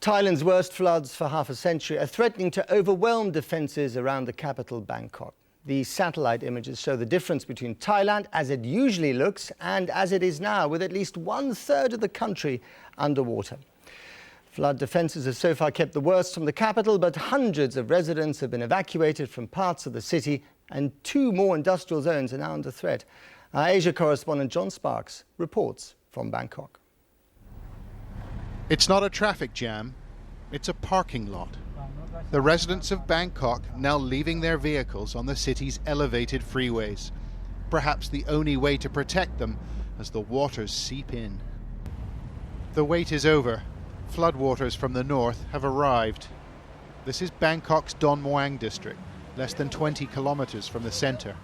Thailand's worst floods for half a century are threatening to overwhelm defences around the capital, Bangkok. These satellite images show the difference between Thailand as it usually looks and as it is now, with at least 1/3 of the country underwater. Flood defences have so far kept the worst from the capital, but hundreds of residents have been evacuated from parts of the city, and 2 more industrial zones are now under threat. Our Asia correspondent John Sparks reports from Bangkok. It's not a traffic jam, it's a parking lot. The residents of Bangkok now leaving their vehicles on the city's elevated freeways. Perhaps the only way to protect them as the waters seep in. The wait is over. Floodwaters from the north have arrived. This is Bangkok's Don Muang district, less than 20 kilometers from the center.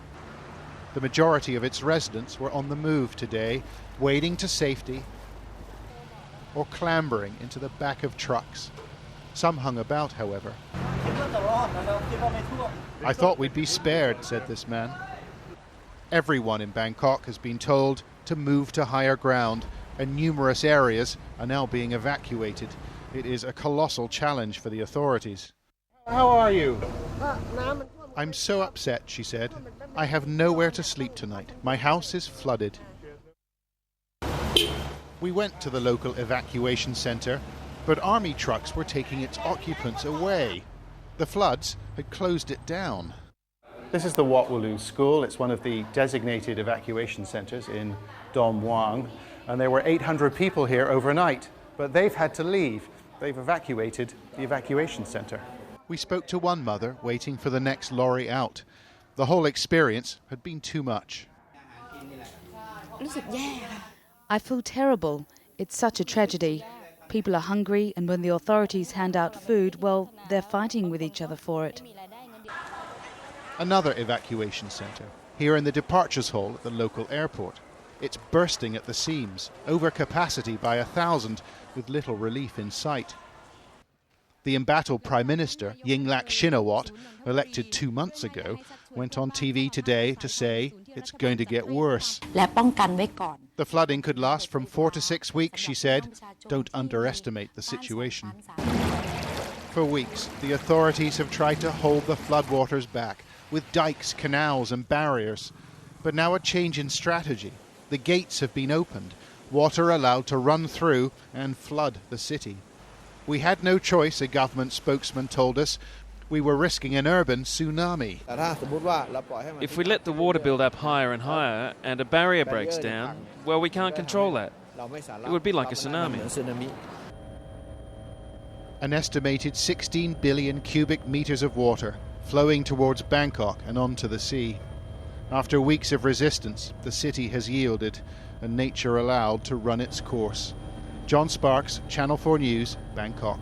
The majority of its residents were on the move today, wading to safety or clambering into the back of trucks. Some hung about, however. "I thought we'd be spared," said this man. Everyone in Bangkok has been told to move to higher ground, and numerous areas are now being evacuated. It is a colossal challenge for the authorities. "How are you?" "I'm so upset," she said. "I have nowhere to sleep tonight. My house is flooded." We went to the local evacuation centre, but army trucks were taking its occupants away. The floods had closed it down. This is the Wat Wulu school. It's one of the designated evacuation centres in Don Muang, and there were 800 people here overnight, but they've had to leave. They've evacuated the evacuation centre. We spoke to one mother waiting for the next lorry out. The whole experience had been too much. I feel terrible. It's such a tragedy. People are hungry, and when the authorities hand out food, well, they're fighting with each other for it. Another evacuation centre, here in the departures hall at the local airport. It's bursting at the seams, over capacity by 1,000, with little relief in sight. The embattled Prime Minister, Yingluck Shinawatra, elected 2 months ago, went on TV today to say it's going to get worse. The flooding could last from 4 to 6 weeks, she said. Don't underestimate the situation. For weeks, the authorities have tried to hold the floodwaters back with dikes, canals and barriers. But now a change in strategy. The gates have been opened, water allowed to run through and flood the city. "We had no choice," a government spokesman told us. "We were risking an urban tsunami." If we let the water build up higher and higher and a barrier breaks down, well, we can't control that. It would be like a tsunami. An estimated 16 billion cubic meters of water flowing towards Bangkok and onto the sea. After weeks of resistance, the city has yielded and nature allowed to run its course. John Sparks, Channel 4 News, Bangkok.